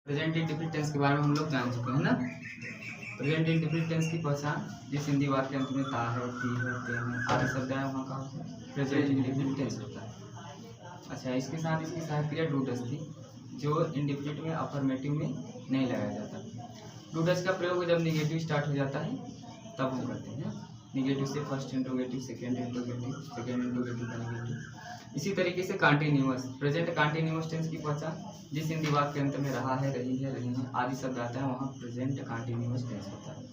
Present indefinite tense के बारे में हम लोग जान चुके हैं ना। प्रेजेंट इंडेफिनिट टेंस की पहचान जिस हिंदी वाक्य के अंत में ता है, ती है, ते है आदि शब्द है वहाँ का प्रेजेंट इंडेफिनिट टेंस होता है। अच्छा, इसके साथ इसकी सहायक क्रिया डू डज थी जो इंडेफिनिट में अफर्मेटिव में नहीं लगाया जाता। डू डज का प्रयोग जब निगेटिव स्टार्ट हो जाता है तब हम करते हैं। निगेटिव से फर्स्ट इंट्रोगेटिव, सेकेंड इंट्रोगेटिव का निगेटिव। इसी तरीके से कंटिन्यूअस प्रेजेंट कंटिन्यूअस टेंस की पहचान जिस हिंदी वाक्य के अंत में रहा है, रही है आदि शब्द आता है वहाँ प्रेजेंट कंटिन्यूअस टेंस होता है।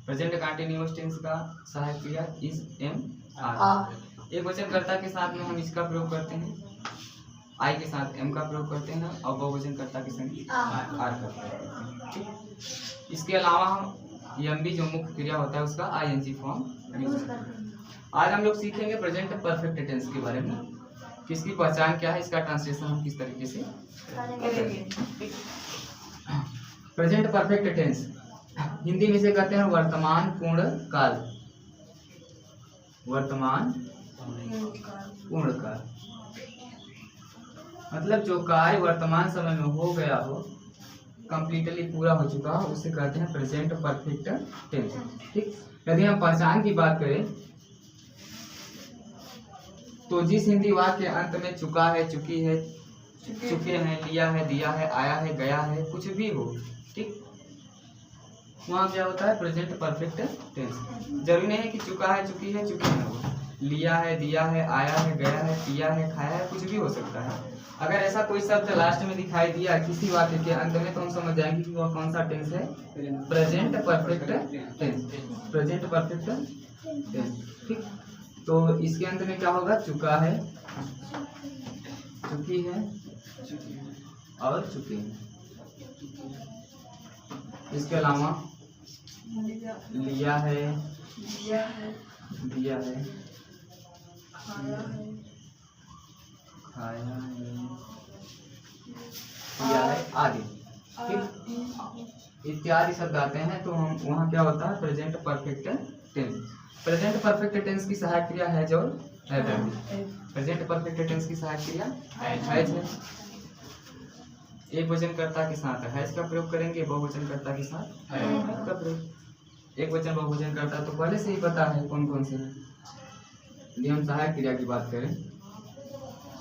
प्रेजेंट कंटिन्यूअस टेंस का सहायक क्रिया इज, एम, आर। एक वचनकर्ता के साथ में हम इसका प्रयोग करते हैं, आई के साथ एम का प्रयोग करते हैं और बहुवचनकर्ता के संग आर का प्रयोग करते हैं। इसके अलावा हम एम भी जो मुख्य क्रिया होता है उसका आईएनजी फॉर्म यूज करते हैं। आज हम लोग सीखेंगे प्रेजेंट परफेक्ट टेंस के बारे में, किसकी पहचान क्या है, इसका ट्रांसलेशन हम किस तरीके से करेंगे। प्रेजेंट परफेक्ट टेंस हिंदी में से कहते हैं वर्तमान पूर्ण काल। वर्तमान पूर्ण काल मतलब जो कार्य वर्तमान समय में हो गया हो, कंप्लीटली पूरा हो चुका हो, उसे कहते हैं प्रेजेंट परफेक्ट टेंस। ठीक, यदि हम पहचान की बात करें तो जिस हिंदी वाक्य के अंत में चुका है, चुकी है, चुके हैं, लिया है, दिया है, आया है, गया है, कुछ भी हो, ठीक, वहाँ क्या होता है प्रेजेंट परफेक्ट टेंस। जरूरी नहीं है कि चुका है, चुकी है, चुके हैं, हो, लिया है, दिया है, आया है, गया है, पिया है, खाया है, कुछ भी हो सकता है। अगर ऐसा कोई शब्द लास्ट में दिखाई दिया किसी वाक्य के अंत में तो हम समझ जाएंगे कि वह कौन सा टेंस है, present perfect tense. Present perfect tense, ठीक। तो इसके अंत में क्या होगा, चुका है, चुकी है और चुके हैं। इसके अलावा लिया है, दिया है, खाया है, पिया है आदि, ठीक, इत्यादि शब्द आते हैं तो हम वहाँ क्या होता है present perfect tense. Present perfect tense की सहायक क्रिया हैज और हैव है। प्रेजेंट परफेक्ट टेंस की सहायक क्रिया हैज है। एक वचनकर्ता के साथ हैज का प्रयोग करेंगे, बहुवचनकर्ता के साथ हैव का प्रयोग। एक वचन बहुवचनकर्ता तो पहले से ही पता है कौन कौन से हैं। यदि हम सहायक क्रिया की बात करें,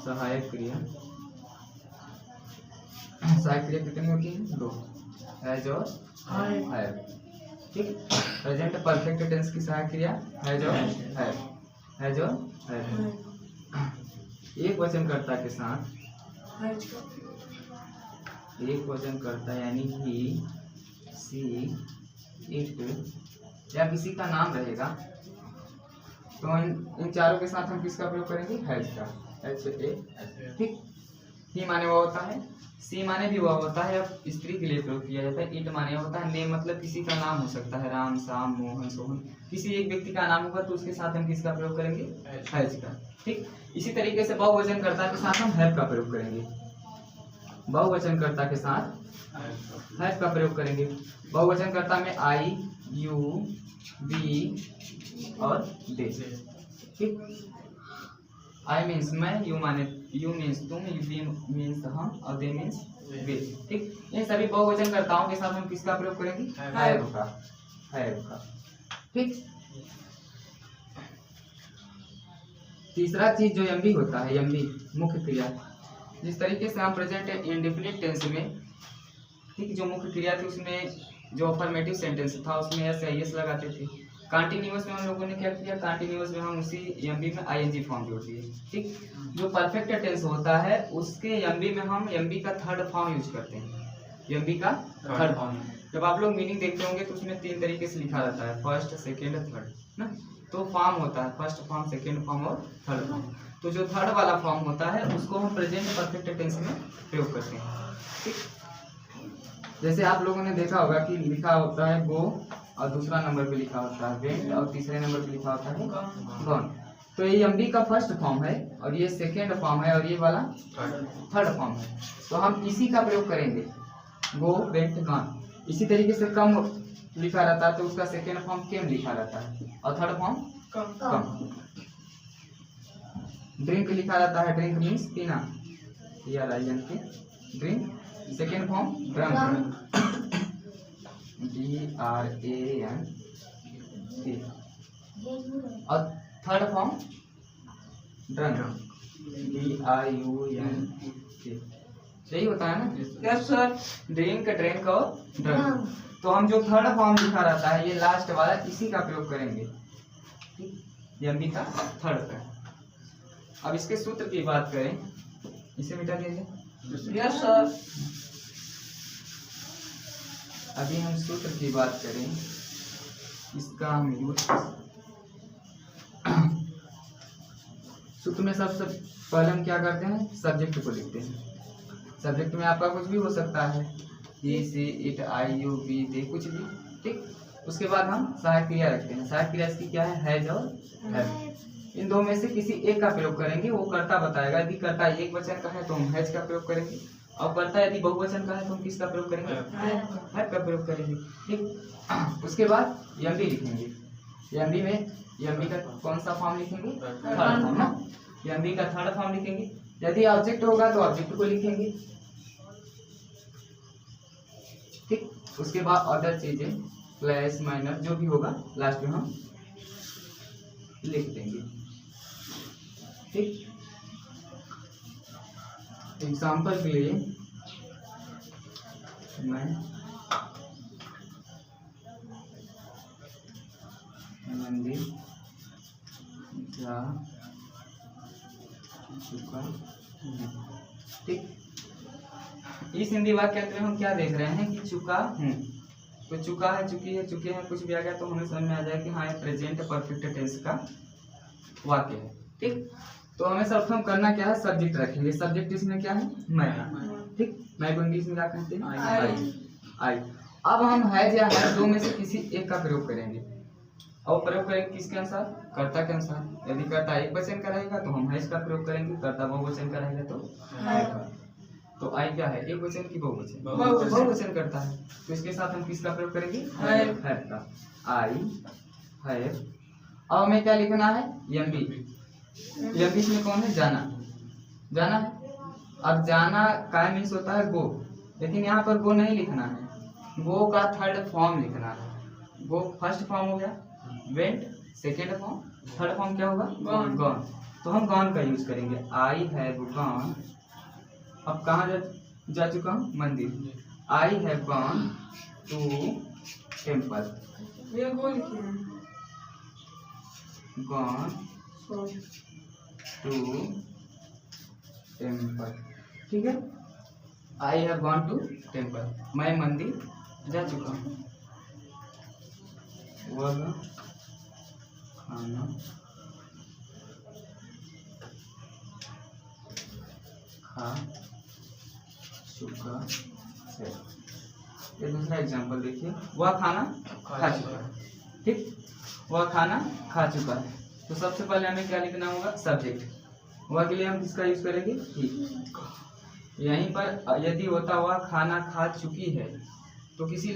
सहायक क्रिया कितनी होती है, दो, हैज और हैव, ठीक। प्रेजेंट परफेक्ट टेंस की सहायक क्रिया हैज और हैव, हैज और हैव। एक वचनकर्ता के साथ, एक वचनकर्ता यानी ही, सी, इट या किसी का नाम रहेगा तो इन चारों के साथ हम किसका प्रयोग करेंगे, हैज का, एच ए, ठीक। ही माने वह होता है, सी माने भी वह होता है, अब स्त्री के लिए प्रयोग किया जाता है। इट माने होता है नेम, मतलब किसी का नाम हो सकता है, राम, श्याम, मोहन, सोहन, किसी एक व्यक्ति का नाम होगा तो उसके साथ हम किसका प्रयोग करेंगे, हैज का, ठीक। इसी तरीके से बहुवचनकर्ता के साथ हम हैव का प्रयोग करेंगे। बहुवचनकर्ता के साथ हैव का प्रयोग करेंगे। बहुवचनकर्ता में आई, यू, वी और दे, ठीक। आई मीन्स मैं, यू माने यू मीन्स तुम, वी मीन्स हम और दे मीन्स वे, ठीक। इन सभी बहुवचनकर्ताओं के साथ हम किसका प्रयोग करेंगे, हैव का, हैव का, ठीक। तीसरा चीज जो एमबी होता है, एमबी मुख्य क्रिया, जिस तरीके से हम प्रेजेंट इंडेफिनिट टेंस में, ठीक, जो मुख्य क्रिया थी उसमें जो अफर्मेटिव सेंटेंस था उसमें एस या एस लगाते थे। कंटिन्यूअस में हम लोगों ने क्या किया, कंटिन्यूअस में हम उसी एमबी में आईएनजी फॉर्म जोड़ दिए, ठीक। जो परफेक्ट टेंस होता है उसके एमबी में हम एमबी का थर्ड फॉर्म यूज करते हैं। एमबी का थर्ड फॉर्म, जब आप लोग मीनिंग देखते होंगे तो उसमें तीन तरीके से लिखा रहता है, फर्स्ट, सेकेंड, थर्ड ना। तो फॉर्म होता है फर्स्ट फॉर्म, सेकेंड फॉर्म और थर्ड फॉर्म। तो जो थर्ड वाला फॉर्म होता है उसको हम प्रेजेंट परफेक्ट टेंस में प्रयोग करते हैं, ठीक। जैसे आप लोगों ने देखा होगा कि लिखा होता है गो और दूसरा नंबर पे लिखा होता है वेंट और तीसरे नंबर पे लिखा होता है गॉन। तो ये एमबी का फर्स्ट फॉर्म है और ये सेकेंड फॉर्म है और ये वाला थर्ड फॉर्म है। तो हम इसी का प्रयोग करेंगे, गो, वेंट, गॉन। इसी तरीके से कम लिखा रहता है तो उसका सेकेंड फॉर्म केम लिखा रहता है और थर्ड फॉर्म कम। ड्रिंक लिखा रहता है, ड्रिंक मीन्स पीना, drink second form drunk, DRAN, और थर्ड फॉर्म ड्रंक, DRUNK। यही होता है ना? Yes sir. ड्रिंक, ड्रिंक और ड्रंक। तो हम जो थर्ड फॉर्म लिखा रहता है ये लास्ट वाला, इसी का प्रयोग करेंगे। एमबी का थर्ड का। अब इसके सूत्र की बात करें, इसे मिटा दीजिए। Yes sir. अभी हम सूत्र की बात करें, इसका हम यूज सूत्र में सबसे पहले हम क्या करते हैं, सब्जेक्ट को लिखते हैं। सब्जेक्ट में आपका कुछ भी हो सकता है, ही, सी, इट, आई, यू, वी, दे, कुछ भी, ठीक। उसके बाद हम सहायक क्रिया रखते हैं। सहायक क्रिया इसकी क्या है, हैज और हैव। इन दो में से किसी एक का प्रयोग करेंगे, वो कर्ता बताएगा। यदि कर्ता एक वचन का है तो हम हैज का प्रयोग करेंगे, और कर्ता यदि बहुवचन का है तो हम किसका प्रयोग करेंगे, हैव का प्रयोग करेंगे, ठीक। उसके बाद एमबी लिखेंगे। एमबी में एमबी का कौन सा फॉर्म लिखेंगे, थर्ड फॉर्म ना। एमबी का थर्ड फॉर्म लिखेंगे। यदि ऑब्जेक्ट होगा तो ऑब्जेक्ट को लिखेंगे, ठीक। उसके बाद अदर चीजें प्लस माइनस जो भी होगा लास्ट में हम लिख देंगे, ठीक। एग्जाम्पल के लिए मैं मंदिर जा चुका हूं, ठीक। इस हिंदी वाक्य में हम क्या देख रहे हैं कि चुका हूं, तो चुका है, चुकी है, चुके हैं, कुछ भी आ गया तो हमें समझ में आ जाए कि हाँ ये प्रेजेंट परफेक्ट टेंस का वाक्य है, ठीक। तो हमें सर्वप्रथम करना क्या है, सब्जेक्ट रखेंगे। सब्जेक्ट इसमें क्या है, मैं, ठीक। मैं को इंग्लिश में क्या कहते हैं, आई। अब हम हैज या हैव दो में से किसी एक का प्रयोग करेंगे, और प्रयोग करेंगे किसके अनुसार, कर्ता के अनुसार। यदि कर्ता एक वचन का रहेगा तो हम हैज का प्रयोग करेंगे, कर्ता बहुवचन का रहेगा तो तो आई क्या है, एक वचन की बहुवचन, बहुवचन करता है, तो इसके साथ हम किसका प्रयोग करेंगे, हैव का, आई हैव। अब हमें क्या लिखना है, एमबी। एमबी में कौन है, जाना, जाना है। अब जाना का मीन्स होता है गो, लेकिन यहाँ पर गो नहीं लिखना है, गो का थर्ड फॉर्म लिखना है। गो फर्स्ट फॉर्म हो गया, went second form, third form क्या होगा, गॉन, गॉन। तो हम गॉन का यूज करेंगे, आई हैव गॉन। अब कहाँ जा चुका हूँ, मंदिर। I have gone to temple, gone to temple, ठीक है। I have gone to temple, मैं मंदिर जा चुका हूँ। वह खाना खा चुका है। ये दूसरा एग्जांपल देखिए, वह खाना खा चुका है, ठीक। वह खाना खा चुका है। तो सबसे पहले हमें क्या लिखना होगा, सब्जेक्ट। वह के लिए हम किसका यूज करेंगे, ही। यहीं पर यदि होता वह खाना खा चुकी है तो किसी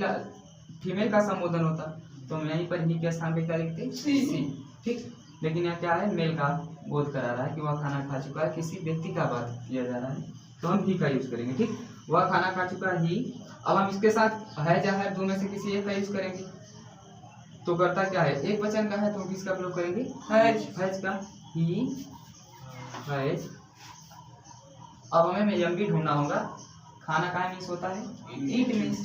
फीमेल का संबोधन होता, तो हम यहीं पर ही के स्थान पे क्या लिखते, सी, ठीक। लेकिन यहाँ क्या है, मेल का बोध करा रहा है कि वह खाना खा चुका है, किसी व्यक्ति का बात किया जा रहा है, तो हम ही का यूज करेंगे, ठीक। वह खाना खा चुका ही। अब हम इसके साथ है या है दो में से किसी एक का यूज करेंगे, तो करता क्या है, एक वचन का है तो हम किसका प्रयोग करेंगे, हैज का, ही हैज। अब हमें एमबी ढूंढना होगा। खाना का मीन्स होता है ईट मीन्स,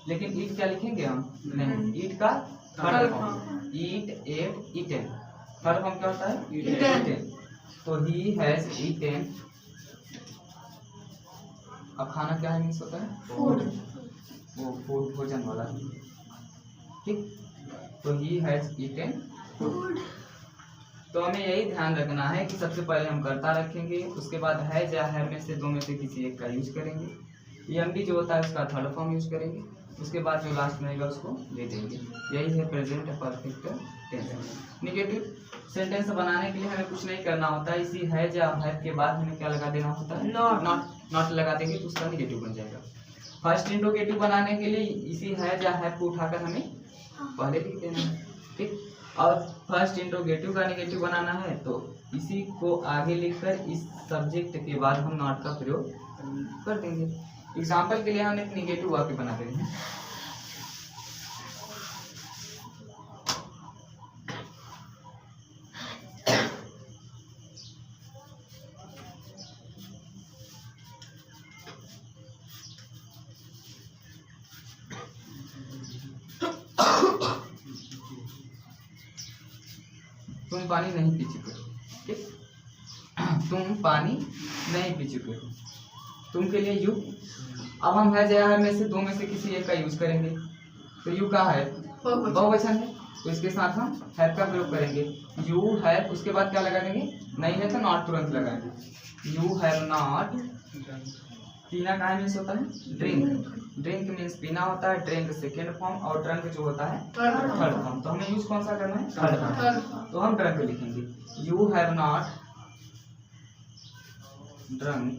लेकिन ईट क्या लिखेंगे हम, नहीं, ईट का थर्ड फॉर्म, ईट, एट, ईटेन। थर्ड फॉर्म क्या होता है, ईटेन। तो ही हैज ईटेन। अब खाना क्या है मीन्स होता है फूड, वो फूड भोजन वाला, ठीक। तो ही हैज ईटेन फूड। तो हमें यही ध्यान रखना है कि सबसे पहले हम कर्ता रखेंगे, उसके बाद है या है में से दो में से किसी एक का यूज करेंगे। एमबी जो होता है उसका थर्ड फॉर्म यूज करेंगे, उसके बाद जो लास्ट में आएगा उसको ले देंगे। यही है present perfect tense. Negative sentence बनाने के लिए हमें कुछ नहीं करना होता है, इसी है या है के बाद हमें क्या लगा देना होता है, नॉट लगा देंगे तो उसका निगेटिव बन जाएगा। फर्स्ट इंट्रोगेटिव बनाने के लिए इसी है या है को उठाकर हमें पहले लिख देना है, ठीक। और फर्स्ट इंट्रोगेटिव का निगेटिव बनाना है तो इसी को आगे लिखकर इस सब्जेक्ट के बाद हम नॉट का प्रयोग कर देंगे। एग्जाम्पल के लिए हम एक निगेटिव वाक्य बना रहे हैं। तुम पानी नहीं पी चुके हो, ठीक। तुम पानी नहीं पी चुके हो, तुम के लिए यू। अब हम है या है में से दो में से किसी एक का यूज करेंगे, तो यू का है बहुवचन है, तो इसके साथ हम हैव का प्रयोग करेंगे। यू हैव, उसके बाद क्या लगा देंगे, नहीं है तो नॉट तुरंत लगाएंगे। यू हैव नॉट, पीना का मीन्स होता है ड्रिंक, ड्रिंक मीन्स पीना होता है, ड्रिंक सेकेंड फॉर्म, और ड्रंक जो होता है थर्ड फॉर्म। तो हमें यूज कौन सा करना है, थर्ड फॉर्म, तो हम ड्रंक लिखेंगे। यू हैव नॉट ड्रंक,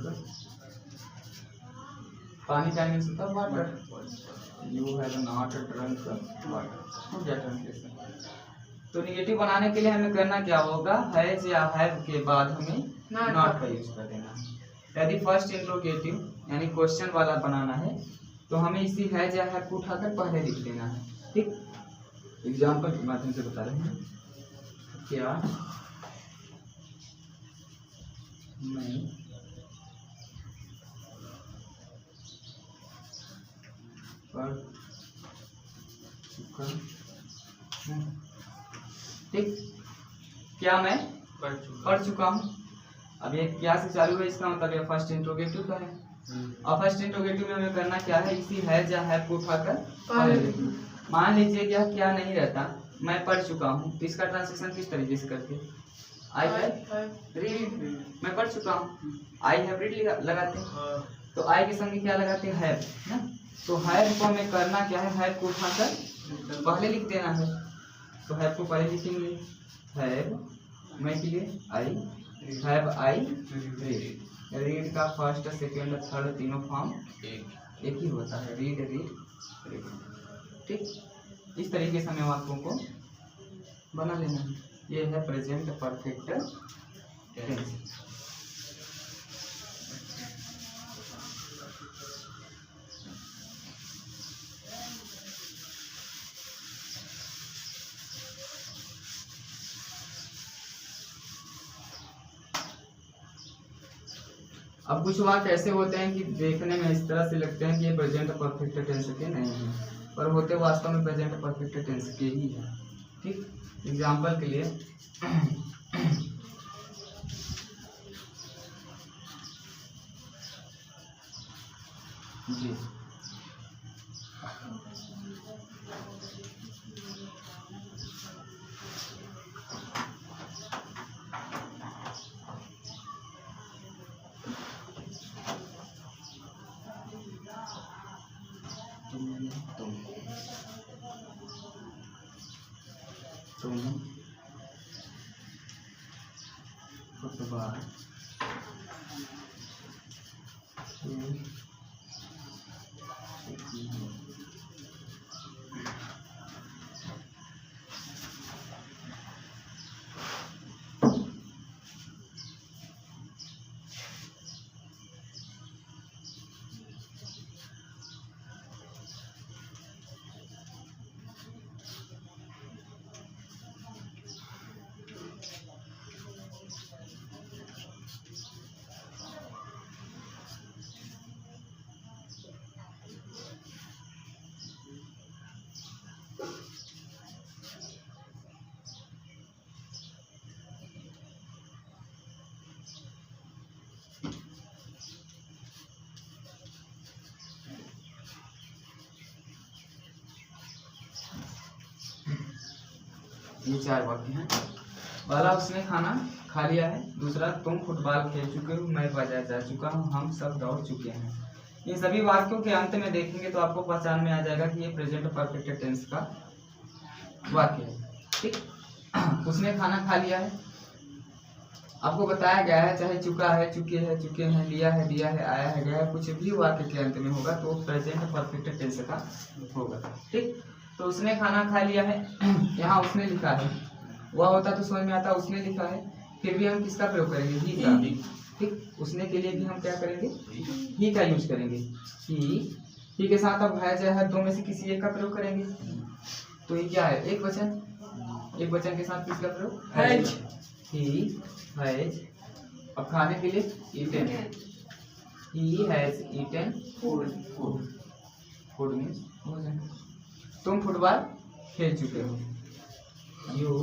पानी का मीन्स होता है water, you have not drunk water, हो गया ट्रांसलेशन। तो निगेटिव बनाने के लिए हमें करना क्या होगा, हैज या हैव के बाद हमें नॉट का यूज कर देना है। यदि फर्स्ट इंट्रोगेटिव यानी क्वेश्चन वाला बनाना है तो हमें इसी हैज या हैव को उठाकर पहले लिख देना है, ठीक। एग्जाम्पल के माध्यम से बता रहे हैं, क्या मैं पढ़ चुका हूँ, ठीक। क्या मैं पढ़ चुका हूँ। अब ये क्या से चालू है, इसका मतलब ये फर्स्ट इंट्रोगेटिव का है। और फर्स्ट इंट्रोगेटिव में हमें करना क्या है, इसी हैज या हैव को उठाकर मान लीजिए क्या नहीं रहता, मैं पढ़ चुका हूँ, तो इसका ट्रांसलेशन किस तरीके से करते, आई हैव रीड, मैं पढ़ चुका हूँ, आई हैव रीड लगाते हैं। तो आई के संग क्या लगाते हैं, हैव ना। तो हैव को हमें करना क्या है, हैव को उठाकर पहले लिख देना है। तो हैव को पहले लिखेंगे, हैव मैं के लिए आई, हैव आई रीड, रीड का फर्स्ट सेकेंड थर्ड तीनों फॉर्म एक ही होता है, रीड रीड रीड, ठीक। इस तरीके से हमें वाक्यों को बना लेना है। ये है प्रेजेंट परफेक्ट टेंस। अब कुछ वाक्य ऐसे होते हैं कि देखने में इस तरह से लगते हैं कि ये प्रेजेंट परफेक्ट टेंस के नहीं हैं, पर होते वास्तव में प्रेजेंट परफेक्ट टेंस के ही हैं, ठीक। एग्जाम्पल के लिए जी तुम फुटबॉल ये चार वाक्य हैं। पहला, उसने खाना खा लिया है। दूसरा, तुम फुटबॉल खेल चुके हो, मैं बाजार जा चुका हूँ, हम सब दौड़ चुके हैं। ये सभी वाक्यों के अंत में देखेंगे तो आपको पहचान में आ जाएगा कि ये प्रेजेंट परफेक्ट टेंस का वाक्य है, ठीक। उसने खाना खा लिया है, आपको बताया गया है, चाहे चुका है, चुके हैं, लिया है, दिया है, आया है, गया है, कुछ भी वाक्य के अंत में होगा तो प्रेजेंट परफेक्ट टेंस का होगा, ठीक। तो उसने खाना खा लिया है, यहाँ उसने लिखा है, वह होता तो समझ में आता उसने लिखा है, फिर भी हम किसका प्रयोग करेंगे, ही का। ठीक, उसने के लिए भी हम क्या करेंगे, ही का यूज करेंगे। ही के साथ अब है जो है दो में से किसी एक का प्रयोग करेंगे। तो ये क्या है, एक वचन के साथ किसका प्रयोग, हैज। He has. अब खाने के लिए eaten, he has eaten food. Food means भोजन। तुम फुटबॉल खेल चुके हो, यू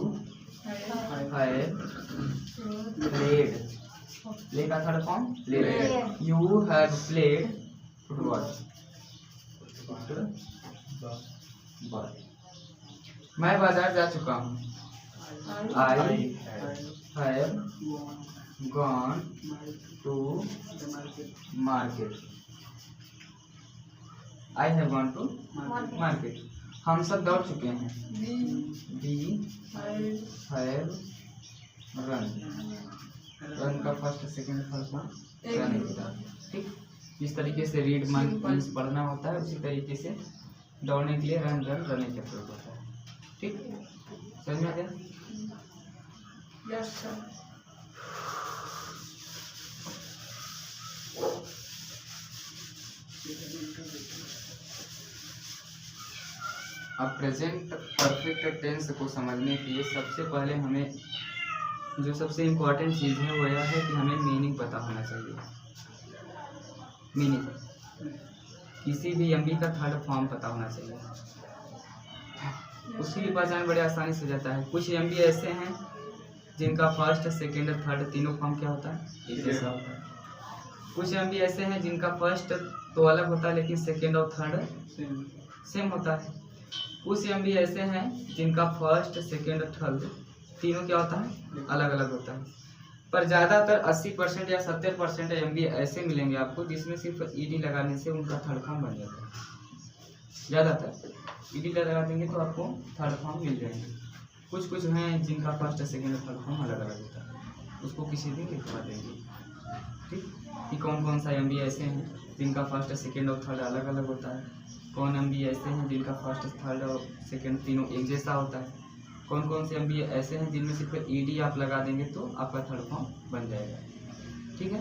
हैव प्लेड। प्ले का third form played, you have played football. मैं बाजार जा चुका हूँ, I have gone to market. I have gone to market. हम सब दौड़ चुके हैं, वी हैव रन। रन का first second first form run होता है। ठीक, इस तरीके से रीड मीन्स पढ़ना होता है, उसी तरीके से दौड़ने के लिए रन रन रनिंग का प्रयोग होता है। ठीक, समझ में आ गया? Yes sir. अब प्रेजेंट परफेक्ट टेंस को समझने के लिए सबसे पहले हमें जो सबसे इम्पोर्टेंट चीज़ है वो यह है कि हमें मीनिंग पता होना चाहिए। मीनिंग, किसी भी एमबी का थर्ड फॉर्म पता होना चाहिए, उसकी भी पहचान बड़े आसानी से हो जाता है। कुछ एमबी ऐसे हैं जिनका फर्स्ट सेकेंड थर्ड तीनों फॉर्म क्या होता है, एक जैसा होता है। कुछ एमबी ऐसे हैं जिनका फर्स्ट तो अलग होता है लेकिन सेकेंड और थर्ड सेम होता है। कुछ एमबी ऐसे हैं जिनका फर्स्ट सेकेंड थर्ड तीनों क्या होता है, अलग अलग होता है। पर ज़्यादातर 80% या 70% एमबी ऐसे मिलेंगे आपको जिसमें सिर्फ ईडी लगाने से उनका थर्ड फॉर्म बन जाता है। ज़्यादातर ईडी लगा देंगे तो आपको थर्ड फॉर्म मिल जाएंगे। कुछ हैं जिनका फर्स्ट सेकेंड थर्ड फॉर्म अलग अलग होता है, उसको किसी दिन लिखवा देंगे। ठीक, कि कौन सा एमबी ऐसे हैं जिनका फर्स्ट सेकेंड और थर्ड अलग अलग होता है, कौन एमबी ऐसे हैं जिनका फर्स्ट थर्ड और सेकेंड तीनों एक जैसा होता है, कौन से एमबी ऐसे हैं जिनमें सिर्फ ईडी आप लगा देंगे तो आपका थर्ड फॉर्म बन जाएगा। ठीक है।